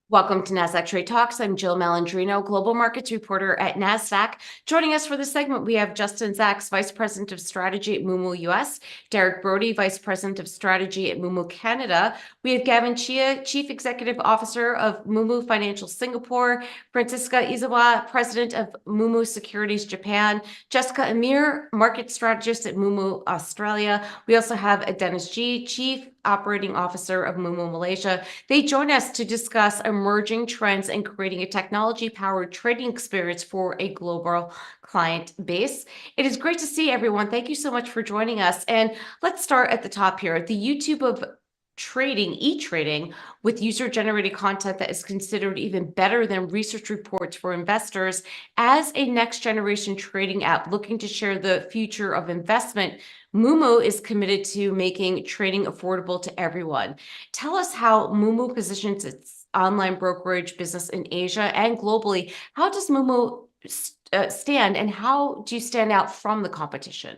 Welcome to Nasdaq Trade Talks. I'm Jill Malandrino, Global Markets Reporter at Nasdaq. Joining us for this segment, we have Justin Zacks, Vice President of Strategy at Moomoo US, Derek Brodie, Vice President of Strategy at Moomoo Canada. We have Gavin Chia, Chief Executive Officer of Moomoo Financial Singapore, Francisca Izawa, President of Moomoo Securities Japan, Jessica Amir, Market Strategist at Moomoo Australia. We also have Dennis G, Chief Operating Officer of Moomoo Malaysia. They join us to discuss emerging trends and creating a technology-powered trading experience for a global client base. It is great to see everyone. Thank you so much for joining us. And let's start at the top here. The YouTube of trading, e-trading, with user-generated content that is considered even better than research reports for investors as a next-generation trading app looking to share the future of investment. Moomoo is committed to making trading affordable to everyone. Tell us how Moomoo positions its online brokerage business in Asia and globally. How does Moomoo stand, and how do you stand out from the competition?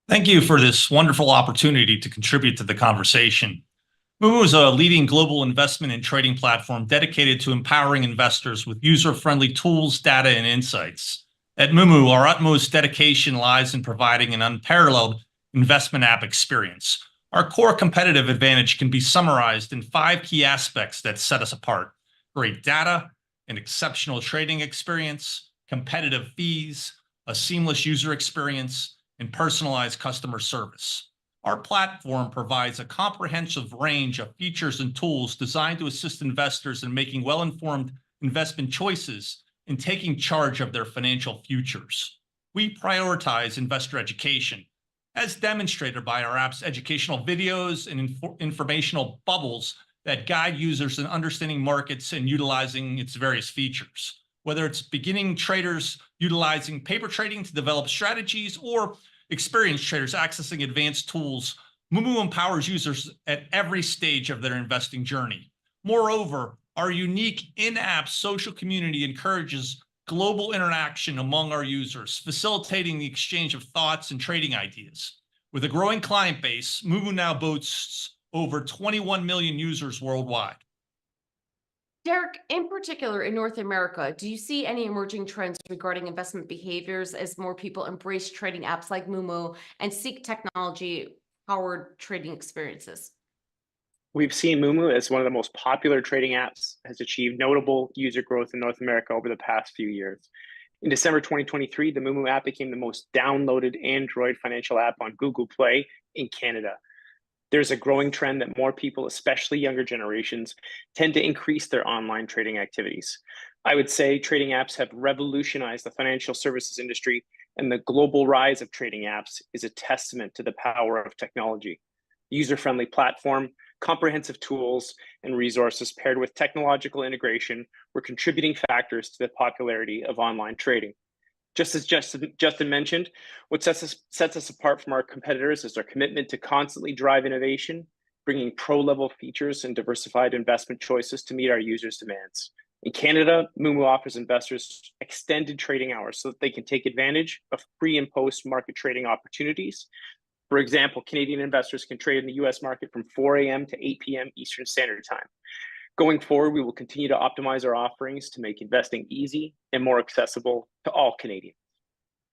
Thank you for this wonderful opportunity to contribute to the conversation. Moomoo is a leading global investment and trading platform dedicated to empowering investors with user-friendly tools, data, and insights. At Moomoo, our utmost dedication lies in providing an unparalleled investment app experience. Our core competitive advantage can be summarized in 5 key aspects that set us apart: great data, an exceptional trading experience, competitive fees, a seamless user experience, and personalized customer service. Our platform provides a comprehensive range of features and tools designed to assist investors in making well-informed investment choices and taking charge of their financial futures. We prioritize investor education, as demonstrated by our app's educational videos and informational bubbles that guide users in understanding markets and utilizing its various features. Whether it's beginning traders utilizing paper trading to develop strategies or experienced traders accessing advanced tools, Moomoo empowers users at every stage of their investing journey. Moreover, our unique in-app social community encourages global interaction among our users, facilitating the exchange of thoughts and trading ideas. With a growing client base, Moomoo now boasts over 21 million users worldwide. Derek, in particular in North America, do you see any emerging trends regarding investment behaviors as more people embrace trading apps like Moomoo and seek technology-powered trading experiences? We've seen Moomoo as one of the most popular trading apps, has achieved notable user growth in North America over the past few years. In December 2023, the Moomoo app became the most downloaded Android financial app on Google Play in Canada. There's a growing trend that more people, especially younger generations, tend to increase their online trading activities. I would say trading apps have revolutionized the financial services industry, and the global rise of trading apps is a testament to the power of technology. User-friendly platform, comprehensive tools and resources paired with technological integration were contributing factors to the popularity of online trading. Just as Justin mentioned, what sets us apart from our competitors is our commitment to constantly drive innovation, bringing pro-level features and diversified investment choices to meet our users' demands. In Canada, Moomoo offers investors extended trading hours so that they can take advantage of pre- and post-market trading opportunities. For example, Canadian investors can trade in the US market from 4 a.m. to 8 p.m. Eastern Standard Time. Going forward, we will continue to optimize our offerings to make investing easy and more accessible to all Canadians.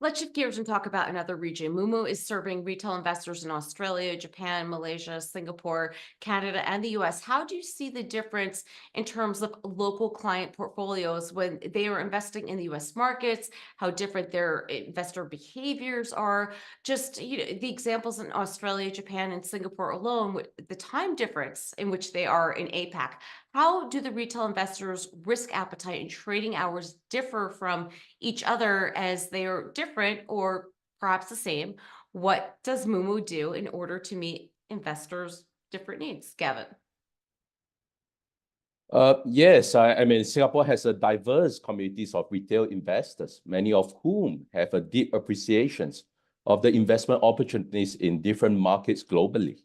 Let's shift gears and talk about another region. Moomoo is serving retail investors in Australia, Japan, Malaysia, Singapore, Canada, and the US. How do you see the difference in terms of local client portfolios when they are investing in the US markets, how different their investor behaviors are? Just the examples in Australia, Japan, and Singapore alone, the time difference in which they are in APAC. How do the retail investors' risk appetite and trading hours differ from each other, as they are different or perhaps the same? What does Moomoo do in order to meet investors' different needs? Gavin. Yes, I mean, Singapore has a diverse communities of retail investors, many of whom have a deep appreciation of the investment opportunities in different markets globally.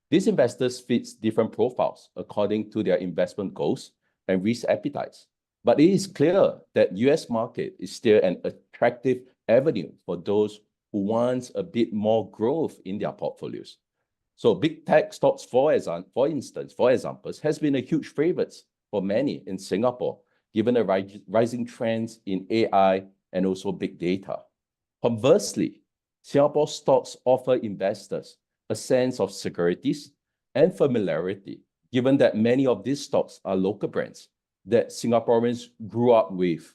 These investors fit different profiles according to their investment goals and risk appetites. But it is clear that US market is still an attractive avenue for those who want a bit more growth in their portfolios. So big tech stocks, for example, has been a huge favorite for many in Singapore, given the rising trends in AI and also big data. Conversely, Singapore stocks offer investors a sense of securities and familiarity, given that many of these stocks are local brands that Singaporeans grew up with.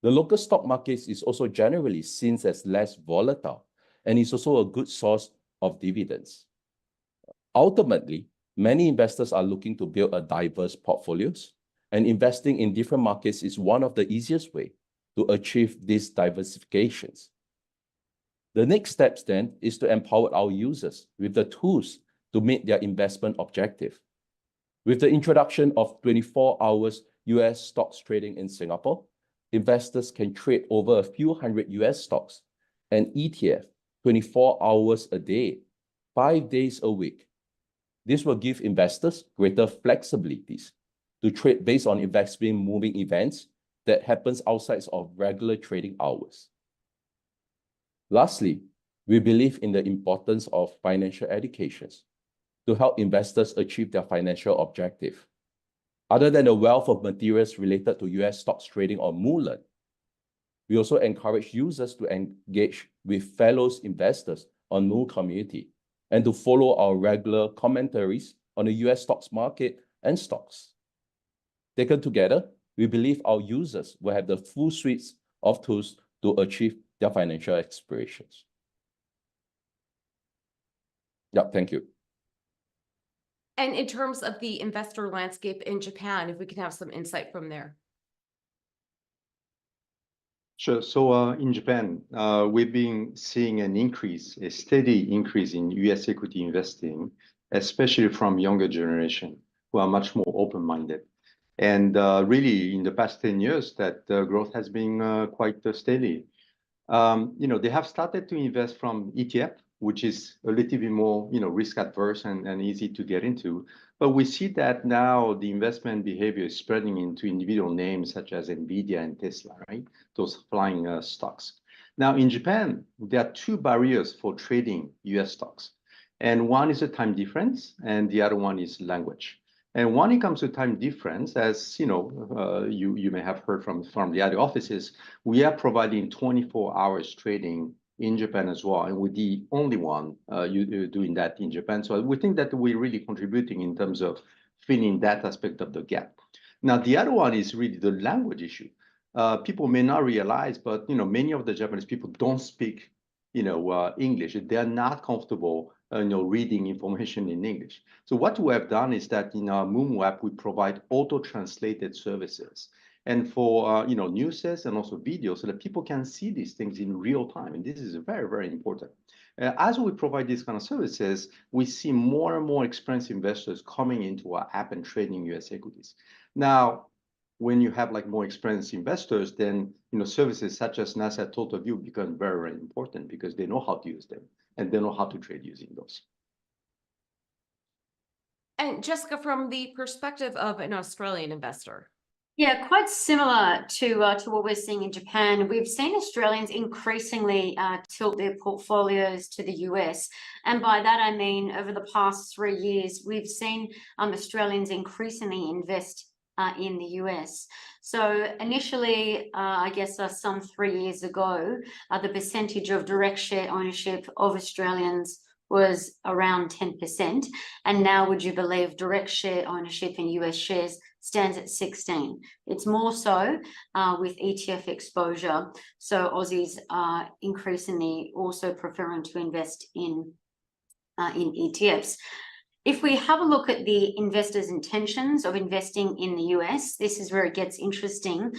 The local stock market is also generally seen as less volatile and is also a good source of dividends. Ultimately, many investors are looking to build a diverse portfolios, and investing in different markets is one of the easiest ways to achieve these diversifications. The next step then is to empower our users with the tools to meet their investment objective. With the introduction of 24 hours US stocks trading in Singapore, investors can trade over a few hundred US stocks and ETF 24 hours a day, 5 days a week. This will give investors greater flexibilities to trade based on investment moving events that happens outside of regular trading hours. Lastly, we believe in the importance of financial education to help investors achieve their financial objective. Other than the wealth of materials related to US stocks trading on Moomoo, we also encourage users to engage with fellow investors on Moomoo community and to follow our regular commentaries on the US stocks market and stocks. Taken together, we believe our users will have the full suites of tools to achieve their financial aspirations. Yeah, thank you. And in terms of the investor landscape in Japan, if we can have some insight from there. Sure. So in Japan, we've been seeing a steady increase in US equity investing, especially from younger generation who are much more open-minded. And really, in the past 10 years, that growth has been quite steady. They have started to invest from ETF, which is a little bit more, risk adverse and easy to get into. But we see that now the investment behavior is spreading into individual names such as NVIDIA and Tesla, right? Those flying stocks. Now in Japan, there are two barriers for trading US stocks. And one is a time difference, and the other one is language. And when it comes to time difference, as you may have heard from the other offices, we are providing 24 hours trading in Japan as well, and we're the only one doing that in Japan. So we think that we're really contributing in terms of filling that aspect of the gap. Now, the other one is really the language issue. People may not realize, but many of the Japanese people don't speak English. They're not comfortable reading information in English. So what we have done is that in our Moomoo app, we provide auto-translated services. And for news and also videos, so that people can see these things in real time. And this is very, very important. As we provide these kind of services, we see more and more experienced investors coming into our app and trading US equities. Now, when you have more experienced investors, then services such as Nasdaq Total View become very, very important because they know how to use them and they know how to trade using those. And Jessica, from the perspective of an Australian investor. Yeah, quite similar to what we're seeing in Japan. We've seen Australians increasingly tilt their portfolios to the US. And by that, I mean, over the past 3 years, we've seen Australians increasingly invest in the US. So initially, I guess some 3 years ago, the percentage of direct share ownership of Australians was around 10%. And now, would you believe, direct share ownership in US shares stands at 16. It's more so with ETF exposure. So Aussies are increasingly also preferring to invest in ETFs. If we have a look at the investors' intentions of investing in the US, this is where it gets interesting.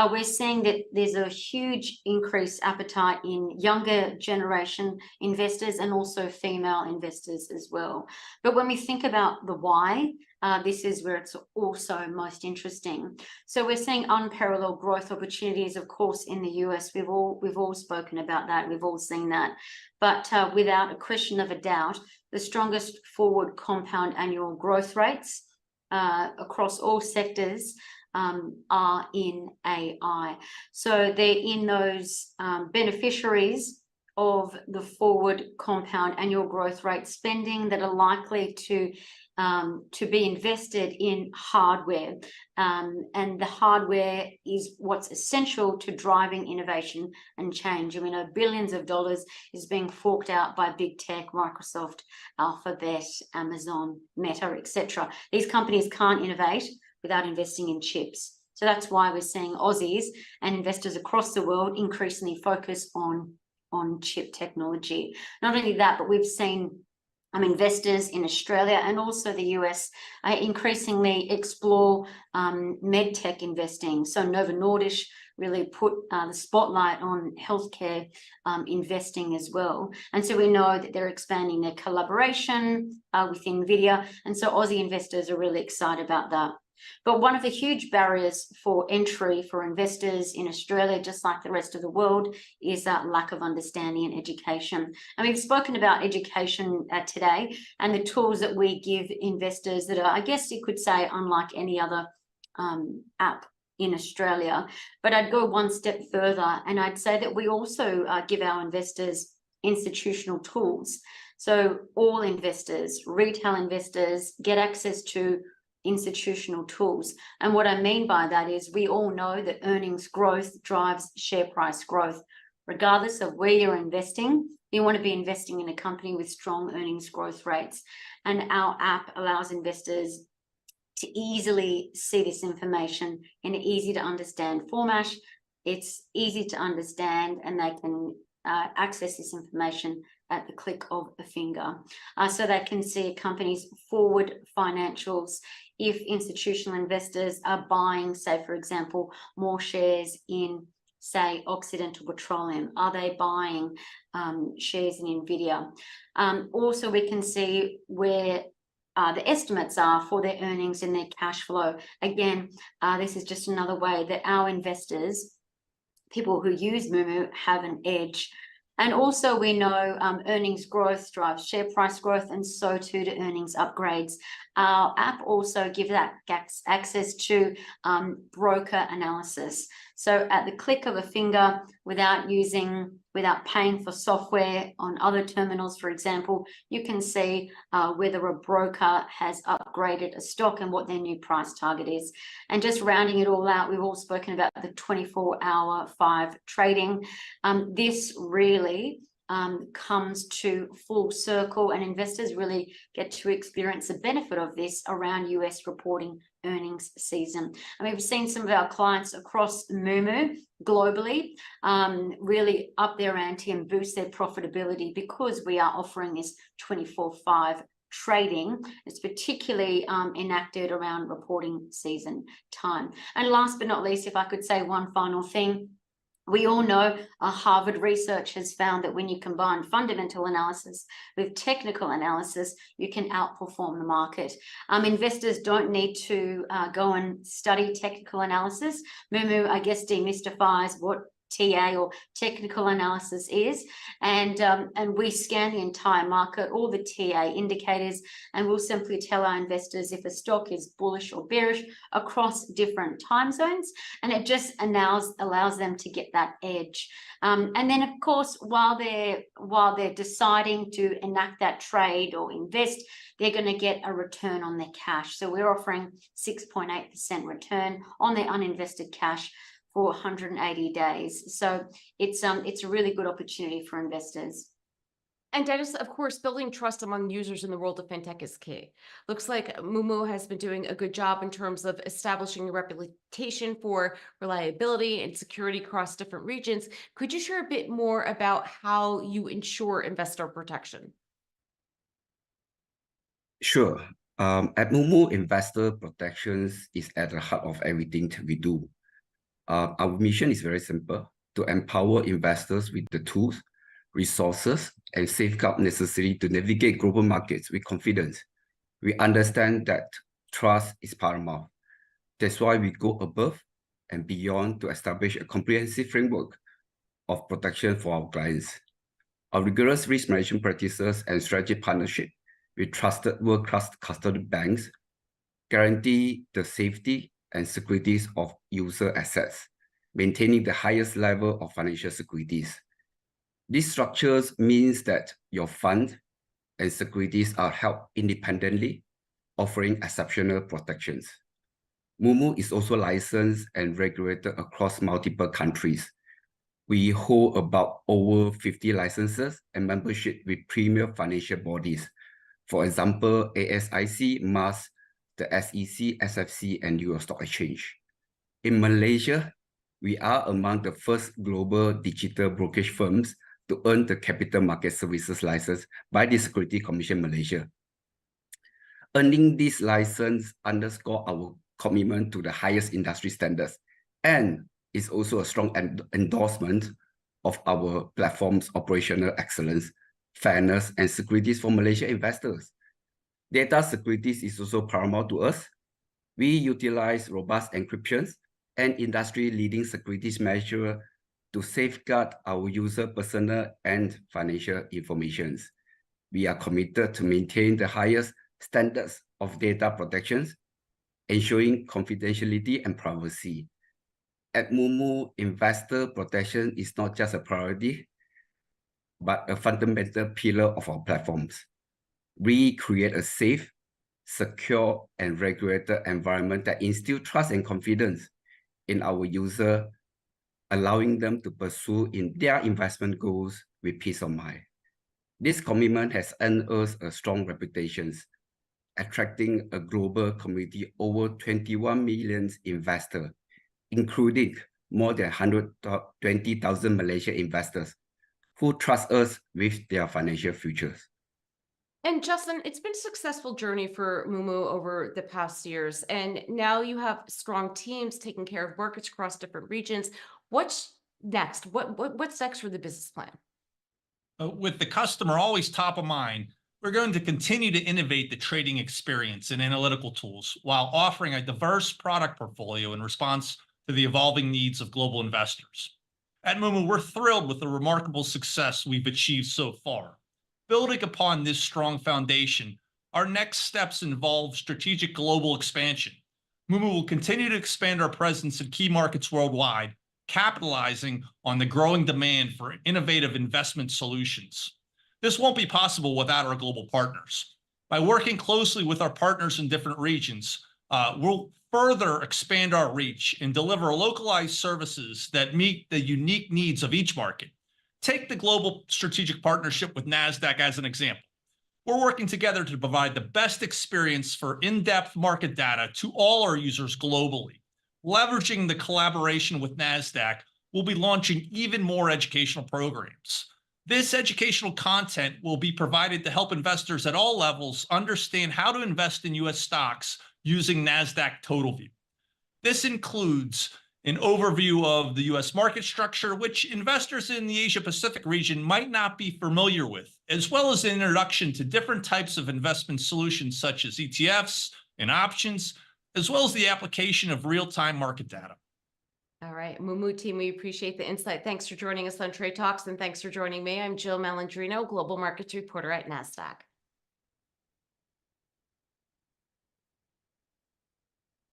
We're seeing that there's a huge increased appetite in younger generation investors and also female investors as well. But when we think about the why, this is where it's also most interesting. So we're seeing unparalleled growth opportunities, of course, in the US. We've all spoken about that. We've all seen that. But without a question of a doubt, the strongest forward compound annual growth rates across all sectors are in AI. So they're in those beneficiaries of the forward compound annual growth rate spending that are likely to to be invested in hardware. And the hardware is what's essential to driving innovation and change. And we know billions of dollars is being forked out by big tech, Microsoft, Alphabet, Amazon, Meta, etc. These companies can't innovate without investing in chips. So that's why we're seeing Aussies and investors across the world increasingly focus on chip technology. Not only that, but we've seen investors in Australia and also the US increasingly explore medtech investing. So Novo Nordisk really put the spotlight on healthcare investing as well. And so we know that they're expanding their collaboration with NVIDIA. And so Aussie investors are really excited about that. But one of the huge barriers for entry for investors in Australia, just like the rest of the world, is that lack of understanding and education. And we've spoken about education today and the tools that we give investors that are, I guess you could say, unlike any other app in Australia. But I'd go one step further and I'd say that we also give our investors institutional tools. So all investors, retail investors, get access to institutional tools. And what I mean by that is we all know that earnings growth drives share price growth. Regardless of where you're investing, you want to be investing in a company with strong earnings growth rates. And our app allows investors to easily see this information in an easy to understand format. It's easy to understand and they can access this information at the click of a finger. So they can see a company's forward financials. If institutional investors are buying, say, for example, more shares in, say, Occidental Petroleum, are they buying shares in NVIDIA? Also, we can see where the estimates are for their earnings and their cash flow. Again, this is just another way that our investors, people who use Moomoo, have an edge. And also we know earnings growth drives share price growth, and so too do earnings upgrades. Our app also gives that access to broker analysis. So at the click of a finger, without paying for software on other terminals, for example, you can see whether a broker has upgraded a stock and what their new price target is. And just rounding it all out, we've all spoken about the 24-hour 5 trading. This really comes to full circle, and investors really get to experience the benefit of this around US reporting earnings season. And we've seen some of our clients across Moomoo globally really up their ante and boost their profitability because we are offering this 24/5 trading. It's particularly enacted around reporting season time. And last but not least, if I could say one final thing, we all know Harvard research has found that when you combine fundamental analysis with technical analysis, you can outperform the market. Investors don't need to go and study technical analysis. Moomoo, I guess, demystifies what TA or technical analysis is, and we scan the entire market, all the TA indicators, and we'll simply tell our investors if a stock is bullish or bearish across different time zones, and it just allows them to get that edge. And then, of course, while they're deciding to enact that trade or invest, they're going to get a return on their cash. So we're offering 6.8% return on their uninvested cash for 180 days. So it's a really good opportunity for investors. And Dennis, of course, building trust among users in the world of fintech is key. Looks like Moomoo has been doing a good job in terms of establishing a reputation for reliability and security across different regions. Could you share a bit more about how you ensure investor protection? Sure. At Moomoo, investor protections is at the heart of everything we do. Our mission is very simple: to empower investors with the tools, resources, and safeguards necessary to navigate global markets with confidence. We understand that trust is paramount. That's why we go above and beyond to establish a comprehensive framework of protection for our clients. Our rigorous risk management practices and strategic partnership with trusted world-class custodian banks guarantee the safety and securities of user assets, maintaining the highest level of financial securities. These structures means that your fund and securities are held independently offering exceptional protections. Moomoo is also licensed and regulated across multiple countries. We hold about over 50 licenses and membership with premier financial bodies. For example, ASIC, MAS, the SEC, SFC, and New York Stock Exchange. In Malaysia, we are among the first global digital brokerage firms to earn the Capital Market Services license by the Securities Commission Malaysia. Earning this license underscores our commitment to the highest industry standards and is also a strong endorsement of our platform's operational excellence, fairness, and securities for Malaysia investors. Data securities is also paramount to us. We utilize robust encryptions and industry-leading securities measures to safeguard our user personal and financial information. We are committed to maintain the highest standards of data protections, ensuring confidentiality and privacy. At Moomoo, investor protection is not just a priority, but a fundamental pillar of our platforms. We create a safe, secure, and regulated environment that instills trust and confidence in our user, allowing them to pursue in their investment goals with peace of mind. This commitment has earned us a strong reputation, attracting a global community over 21 million investors, including more than 120,000 Malaysian investors who trust us with their financial futures. And Justin, it's been a successful journey for Moomoo over the past years, and now you have strong teams taking care of markets across different regions. What's next? What's next for the business plan? With the customer always top of mind, we're going to continue to innovate the trading experience and analytical tools while offering a diverse product portfolio in response to the evolving needs of global investors. At Moomoo, we're thrilled with the remarkable success we've achieved so far. Building upon this strong foundation, our next steps involve strategic global expansion. Moomoo will continue to expand our presence in key markets worldwide, capitalizing on the growing demand for innovative investment solutions. This won't be possible without our global partners. By working closely with our partners in different regions, we'll further expand our reach and deliver localized services that meet the unique needs of each market. Take the global strategic partnership with Nasdaq as an example. We're working together to provide the best experience for in-depth market data to all our users globally. Leveraging the collaboration with Nasdaq, we'll be launching even more educational programs. This educational content will be provided to help investors at all levels understand how to invest in U.S. stocks using Nasdaq TotalView. This includes an overview of the U.S. market structure, which investors in the Asia-Pacific region might not be familiar with, as well as an introduction to different types of investment solutions such as ETFs and options, as well as the application of real-time market data. All right, Moomoo team, we appreciate the insight. Thanks for joining us on Trade Talks, and thanks for joining me. I'm Jill Malandrino, Global Markets Reporter at Nasdaq.